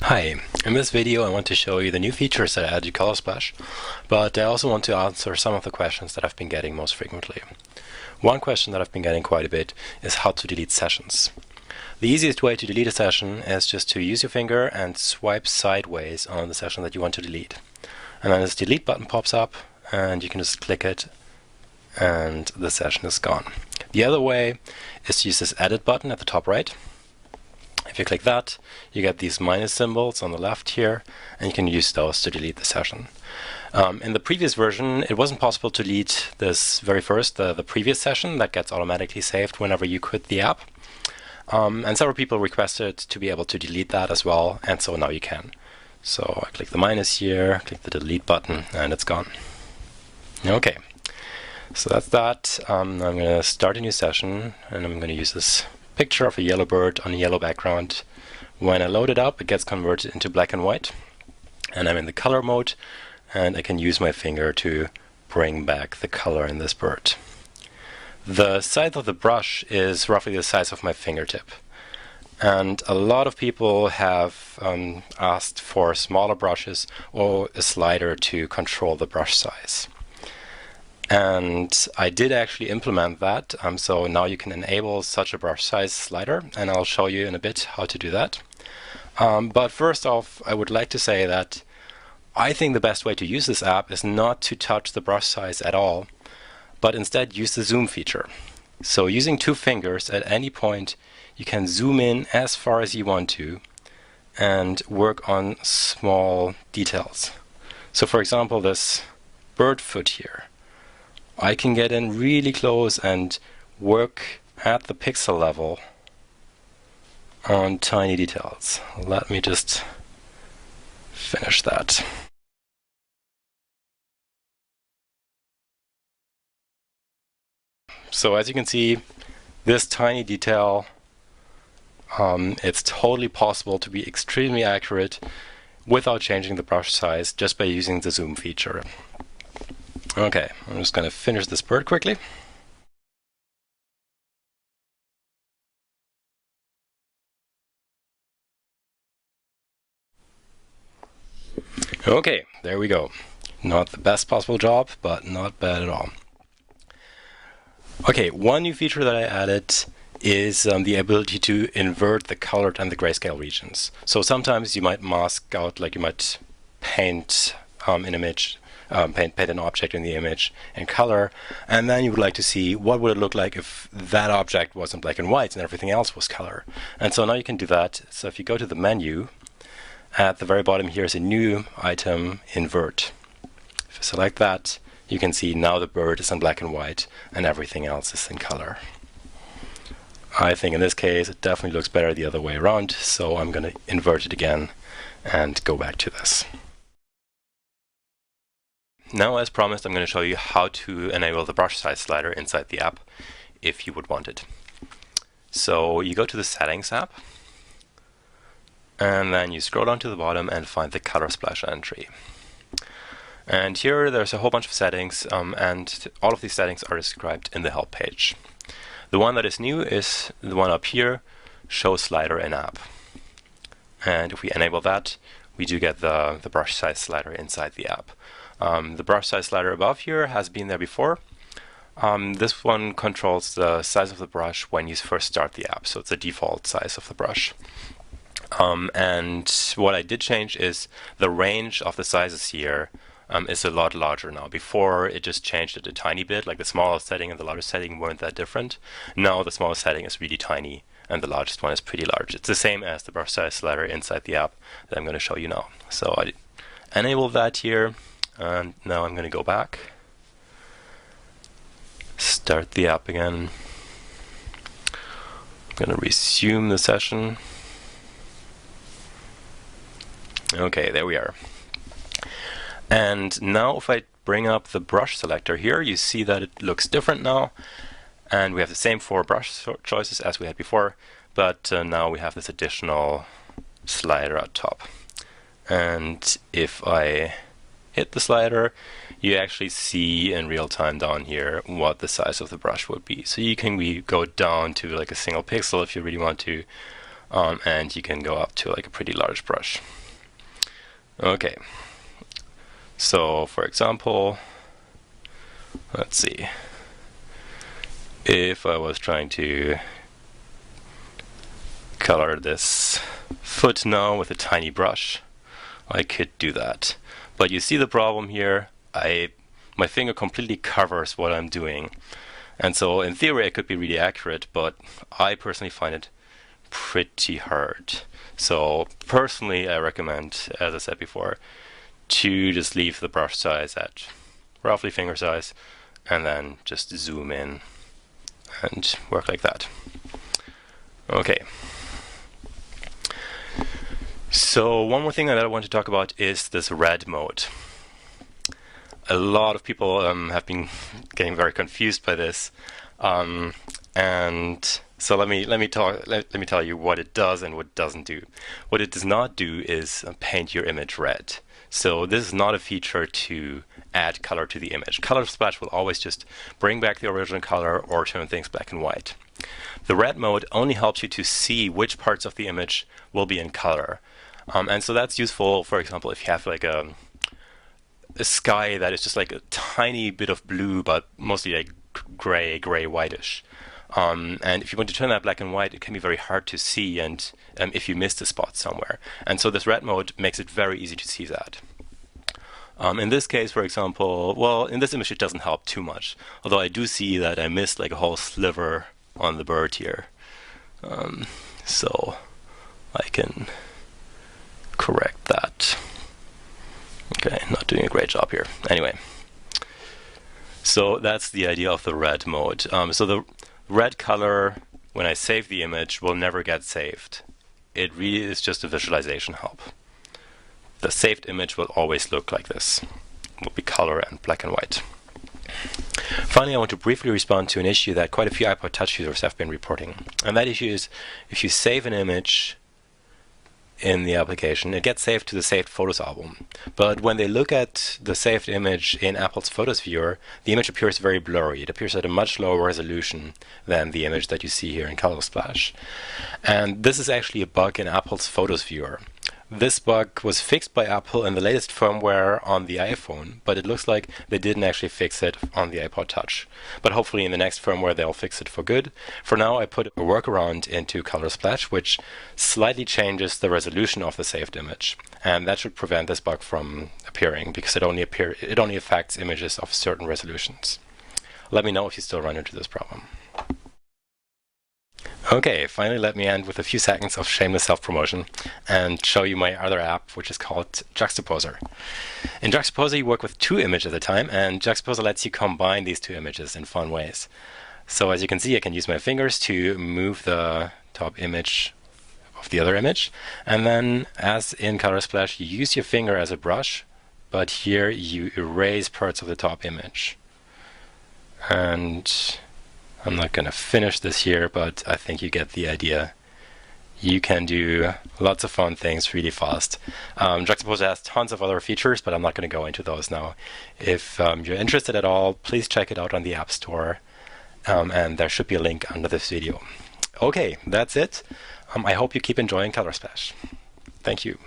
Hi, in this video I want to show you the new features that I added to ColorSplash, but I also want to answer some of the questions that I've been getting most frequently. One question that I've been getting quite a bit is how to delete sessions. The easiest way to delete a session is just to use your finger and swipe sideways on the session that you want to delete. And then this delete button pops up and you can just click it and the session is gone. The other way is to use this edit button at the top right. If you click that, you get these minus symbols on the left here, and you can use those to delete the session. In the previous version, it wasn't possible to delete this very first, the previous session that gets automatically saved whenever you quit the app. And several people requested to be able to delete that as well, and so now you can. So I click the minus here, click the delete button, and it's gone. Okay, so that's that. I'm going to start a new session, and I'm going to use this picture of a yellow bird on a yellow background. When I load it up, it gets converted into black and white, and I'm in the color mode, and I can use my finger to bring back the color in this bird. The size of the brush is roughly the size of my fingertip, and a lot of people have asked for smaller brushes or a slider to control the brush size. And I did actually implement that, so now you can enable such a brush size slider, and I'll show you in a bit how to do that. But first off, I would like to say that I think the best way to use this app is not to touch the brush size at all, but instead use the zoom feature. So using two fingers at any point, you can zoom in as far as you want to and work on small details. So for example, this bird foot here. I can get in really close and work at the pixel level on tiny details. Let me just finish that. So as you can see, this tiny detail, it's totally possible to be extremely accurate without changing the brush size just by using the zoom feature. Okay, I'm just going to finish this bird quickly. Okay, there we go. Not the best possible job, but not bad at all. Okay, one new feature that I added is the ability to invert the colored and the grayscale regions. So sometimes you might mask out, like you might paint an image, paint an object in the image in color, and then you would like to see what would it look like if that object was in black and white and everything else was color. And so now you can do that. So if you go to the menu, at the very bottom here is a new item, invert. If you select that, you can see now the bird is in black and white and everything else is in color. I think in this case it definitely looks better the other way around, so I'm going to invert it again and go back to this. Now, as promised, I'm going to show you how to enable the brush size slider inside the app if you would want it. So you go to the Settings app, and then you scroll down to the bottom and find the ColorSplash entry. And here there's a whole bunch of settings, and all of these settings are described in the help page. The one that is new is the one up here, Show Slider in App. And if we enable that, we do get the brush size slider inside the app. The brush size slider above here has been there before. This one controls the size of the brush when you first start the app, so it's the default size of the brush. And what I did change is the range of the sizes here is a lot larger now. Before it just changed it a tiny bit, like the smallest setting and the largest setting weren't that different. Now the smallest setting is really tiny and the largest one is pretty large. It's the same as the brush size slider inside the app that I'm going to show you now. So I enable that here. And now I'm going to go back, start the app again. I'm going to resume the session. Okay, there we are. And now if I bring up the brush selector here, you see that it looks different now. And we have the same four brush choices as we had before, but now we have this additional slider at top. And if I hit the slider, you actually see in real time down here what the size of the brush would be. So you can go down to like a single pixel if you really want to, and you can go up to like a pretty large brush. Okay, so for example, let's see, if I was trying to color this foot now with a tiny brush, I could do that. But you see the problem here, my finger completely covers what I'm doing. And so in theory it could be really accurate, but I personally find it pretty hard. So personally I recommend, as I said before, to just leave the brush size at roughly finger size and then just zoom in and work like that. Okay. So one more thing that I want to talk about is this red mode. A lot of people have been getting very confused by this, and so let me tell you what it does and what it doesn't do. What it does not do is paint your image red. So this is not a feature to add color to the image. ColorSplash will always just bring back the original color or turn things black and white. The red mode only helps you to see which parts of the image will be in color. And so that's useful, for example, if you have like a sky that is just like a tiny bit of blue, but mostly like gray whitish. And if you want to turn that black and white, it can be very hard to see, and if you missed a spot somewhere. And so this red mode makes it very easy to see that. In this case, for example, well, in this image it doesn't help too much, although I do see that I missed like a whole sliver on the bird here. So I can correct that. Okay, not doing a great job here. Anyway, so that's the idea of the red mode. So the red color, when I save the image, will never get saved. It really is just a visualization help. The saved image will always look like this. It will be color and black and white. Finally, I want to briefly respond to an issue that quite a few iPod Touch users have been reporting. And that issue is if you save an image in the application, it gets saved to the saved photos album. But when they look at the saved image in Apple's Photos Viewer, the image appears very blurry. It appears at a much lower resolution than the image that you see here in ColorSplash. And this is actually a bug in Apple's Photos Viewer. This bug was fixed by Apple in the latest firmware on the iPhone, but it looks like they didn't actually fix it on the iPod Touch. But hopefully in the next firmware they'll fix it for good. For now I put a workaround into ColorSplash which slightly changes the resolution of the saved image. And that should prevent this bug from appearing, because it only affects images of certain resolutions. Let me know if you still run into this problem. Okay, finally let me end with a few seconds of shameless self-promotion and show you my other app, which is called Juxtaposer. In Juxtaposer you work with two images at a time, and Juxtaposer lets you combine these two images in fun ways. So as you can see, I can use my fingers to move the top image of the other image, and then as in ColorSplash you use your finger as a brush, but here you erase parts of the top image. And I'm not going to finish this here, but I think you get the idea. You can do lots of fun things really fast. Juxtaposer has tons of other features, but I'm not going to go into those now. If you're interested at all, please check it out on the App Store, and there should be a link under this video. Okay, that's it. I hope you keep enjoying ColorSplash. Thank you.